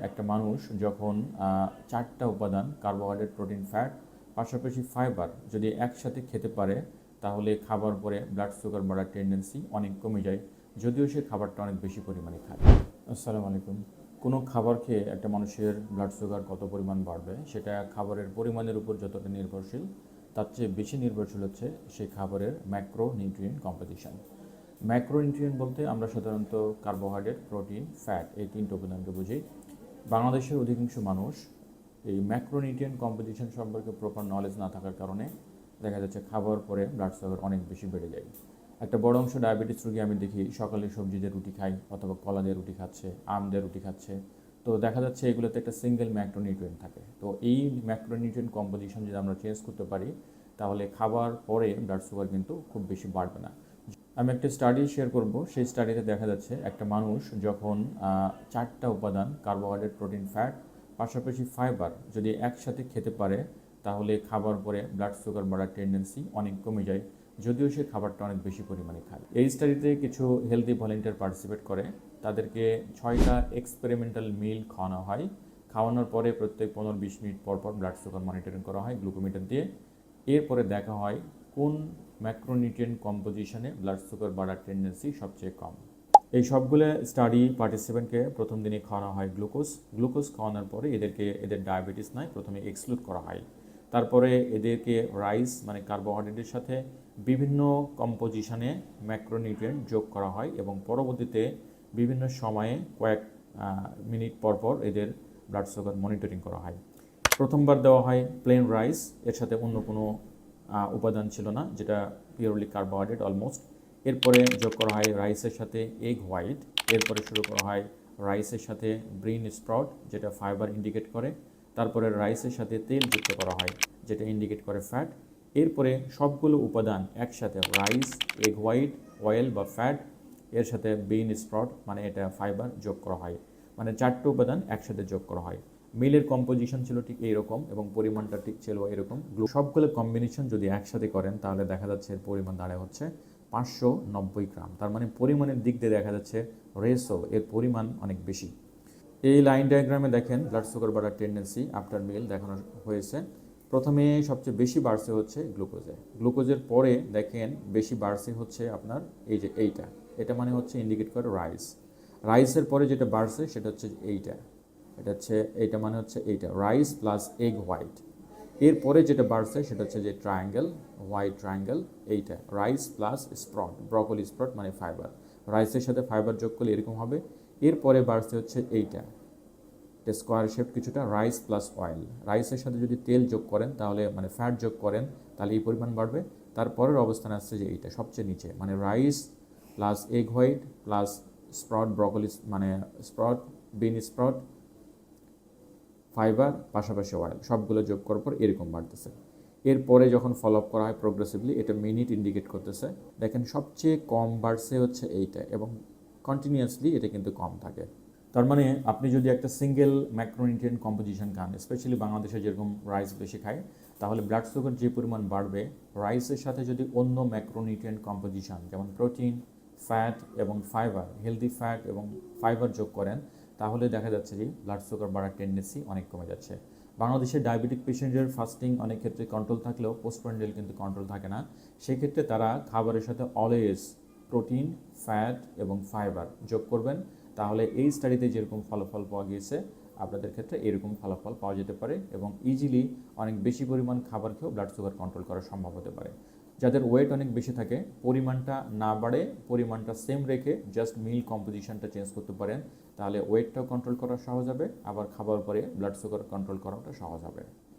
একটা মানুষ যখন 4টা উপাদান কার্বোহাইড্রেট, প্রোটিন, ফ্যাট, পাশাপাশি ফাইবার যদি একসাথে খেতে পারে তাহলে খাবার পরে ব্লাড সুগার বাড়ার টেন্ডেন্সি অনেক কমে যায়, যদিও সে খাবারটা অনেক বেশি পরিমাণে খায়। আসসালামু আলাইকুম। কোনো খাবার খেয়ে একটা মানুষের ব্লাড সুগার কত পরিমাণ বাড়বে সেটা খাবারের পরিমাণের উপর যতটা নির্ভরশীল, তার চেয়ে বেশি নির্ভরশীল হচ্ছে সেই খাবারের ম্যাক্রো নিউট্রিয়েন্ট কম্পোজিশন। ম্যাক্রোনিউট্রিয়েন্ট বলতে আমরা সাধারণত কার্বোহাইড্রেট, প্রোটিন, ফ্যাট এই তিনটে উপাদানকে বুঝি। বাংলাদেশের অধিকাংশ মানুষ এই ম্যাক্রোনিউট্রিয়েন্ট কম্পোজিশন সম্পর্কে প্রপার নলেজ না থাকার কারণে দেখা যাচ্ছে খাবার পরে ব্লাড সুগার অনেক বেশি বেড়ে যায়। একটা বড় অংশ ডায়াবেটিস রোগী আমি দেখি সকালে সবজি দিয়ে রুটি খাই অথবা কলা দিয়ে রুটি খাচ্ছে, আম দিয়ে রুটি খাচ্ছে। তো দেখা যাচ্ছে এগুলোতে একটা সিঙ্গেল ম্যাক্রোনিউট্রিয়েন্ট থাকে। তো এই ম্যাক্রোনিউট্রিয়েন্ট কম্পোজিশন যদি আমরা চেঞ্জ করতে পারি তাহলে খাবার পরে ব্লাড সুগার কিন্তু খুব বেশি বাড়বে না। আমি একটা স্টাডি শেয়ার করব। সেই স্টাডিতে দেখা যাচ্ছে একটা মানুষ যখন 4টা উপাদান কার্বোহাইড্রেট, প্রোটিন, ফ্যাট, পাশাপাশি ফাইবার যদি একসাথে খেতে পারে তাহলে খাবার পরে ব্লাড সুগার বাড়ার টেন্ডেন্সি অনেক কমে যায়, যদিও সে খাবারটা অনেক বেশি পরিমাণে খায়। এই স্টাডিতে কিছু হেলদি ভলেন্টিয়ার পার্টিসিপেট করে। তাদেরকে 6টা এক্সপেরিমেন্টাল মিল খাওয়ানো হয়। খাওয়ানোর পরে প্রত্যেক 15-20 মিনিট পর পর ব্লাড সুগার মনিটরিং করা হয় গ্লুকোমিটার দিয়ে। এরপরে দেখা হয় কোন ম্যাক্রোনিউট্রিয়েন্ট কম্পোজিশনে ব্লাড সুগার বাড়ার টেন্ডেন্সি সবচেয়ে কম। এই সবগুলো স্টাডি পার্টিসিপেন্টকে প্রথম দিনে খাওয়ানো হয় গ্লুকোজ খাওয়ানোর পরে এদের ডায়াবেটিস নাই, প্রথমে এক্সক্লুড করা হয়। তারপরে এদেরকে রাইস মানে কার্বোহাইড্রেটের সাথে বিভিন্ন কম্পোজিশনে ম্যাক্রোনিউট্রিয়েন্ট যোগ করা হয় এবং পরবর্তীতে বিভিন্ন সময়ে কয়েক মিনিট পর পর এদের ব্লাড সুগার মনিটরিং করা হয়। প্রথমবার দেওয়া হয় প্লেন রাইস, এর সাথে অন্য কোনো উপাদান ছিল না, যেটা পিওরলি কার্বোহাইড্রেট অলমোস্ট। এরপরে যোগ করা হয় রাইসের সাথে এগ হোয়াইট। এরপরে শুরু করা হয় রাইসের সাথে ব্রিন স্প্রাউট, যেটা ফাইবার ইন্ডিকেট করে। তারপরে রাইসের সাথে তেল যুক্ত করা হয়, যেটা ইন্ডিকেট করে ফ্যাট। এরপরে সবগুলো উপাদান একসাথে রাইস, এগ হোয়াইট, অয়েল বা ফ্যাট, এর সাথে ব্রিন স্প্রাউট মানে এটা ফাইবার যোগ করা হয়। মানে 4টে উপাদান একসাথে যোগ করা হয়। মিলের কম্পোজিশন ছিল ঠিক এইরকম এবং পরিমাণটা ঠিক ছিল এরকম। সবগুলো কম্বিনেশন যদি একসাথে করেন তাহলে দেখা যাচ্ছে এর পরিমাণ দাঁড়ায় হচ্ছে 590 গ্রাম। তার মানে পরিমাণের দিক দিয়ে দেখা যাচ্ছে রেসও এর পরিমাণ অনেক বেশি। এই লাইন ডায়াগ্রামে দেখেন ব্লাড সুগার বাড়ার টেন্ডেন্সি আফটার মিল দেখানো হয়েছে। প্রথমে সবচেয়ে বেশি বাড়ছে হচ্ছে গ্লুকোজের পরে দেখেন বেশি বাড়ছে হচ্ছে আপনার এই যে এটা মানে হচ্ছে ইন্ডিকেট করে রাইসের পরে যেটা বাড়ছে সেটা হচ্ছে এইটা মানে হচ্ছে রাইস প্লাস এগ হোয়াইট। এরপরে যেটা বাড়ছে সেটা হচ্ছে যে white triangle, rice plus sprout, broccoli sprout মানে ফাইবার। রাইসের সাথে ফাইবার যোগ করলে এরকম হবে। এরপরে বাড়ছে হচ্ছে স্কোয়ার শেপ কিছুটা, রাইস প্লাস অয়েল। রাইসের সাথে যদি তেল যোগ করেন তাহলে মানে ফ্যাট যোগ করেন তাহলে এই পরিমাণ বাড়বে। তারপরের অবস্থান আসছে যে সবচেয়ে নিচে মানে rice plus egg white plus sprout, broccoli মানে স্প্রাউট, বিন স্প্রাউট, ফাইবার পাশাপাশি অয়েল সবগুলো যোগ করার পর এরকম বাড়তেছে। এরপরে যখন ফলো আপ করা হয় প্রোগ্রেসিভলি এটা মিনিট ইন্ডিকেট করতেছে। দেখেন সবচেয়ে কম বাড়ছে হচ্ছে এবং কন্টিনিউয়াসলি এটা কিন্তু কম থাকে। তার মানে আপনি যদি একটা সিঙ্গেল ম্যাক্রোনিউট্রিয়েন্ট কম্পোজিশন খান, স্পেশালি বাংলাদেশে যেরকম রাইস বেশি খায়, তাহলে ব্লাড সুগার যে পরিমাণ বাড়বে রাইসের সাথে যদি অন্য ম্যাক্রোনিউট্রিয়েন্ট কম্পোজিশন যেমন প্রোটিন, ফ্যাট এবং ফাইবার, হেলদি ফ্যাট এবং ফাইবার যোগ করেন তাহলে দেখা যাচ্ছে যে ব্লাড সুগার বাড়ার টেন্ডেন্সি অনেক কমে যাচ্ছে। বাংলাদেশের ডায়াবেটিক পেশেন্টের ফাস্টিং অনেক ক্ষেত্রে কন্ট্রোল থাকলেও পোস্টপ্রান্ডিয়াল কিন্তু কন্ট্রোল থাকে না। সেক্ষেত্রে তারা খাবারের সাথে অলওয়েজ প্রোটিন, ফ্যাট এবং ফাইবার যোগ করবেন। তাহলে এই স্টাডিতে যেরকম ফলাফল পাওয়া গিয়েছে আপনাদের ক্ষেত্রে এরকম ফলাফল পাওয়া যেতে পারে এবং ইজিলি অনেক বেশি পরিমাণ খাবার খেয়েও ব্লাড সুগার কন্ট্রোল করা সম্ভব হতে পারে। যাদের ওয়েট অনেক বেশি থাকে পরিমাণটা না বাড়ে, পরিমাণটা সেম রেখে জাস্ট মিল কম্পোজিশনটা চেঞ্জ করতে পারেন, তাহলে ওয়েটটাও কন্ট্রোল করা সহজ হবে, আবার খাবার পরে ব্লাড সুগার কন্ট্রোল করাটা সহজ হবে।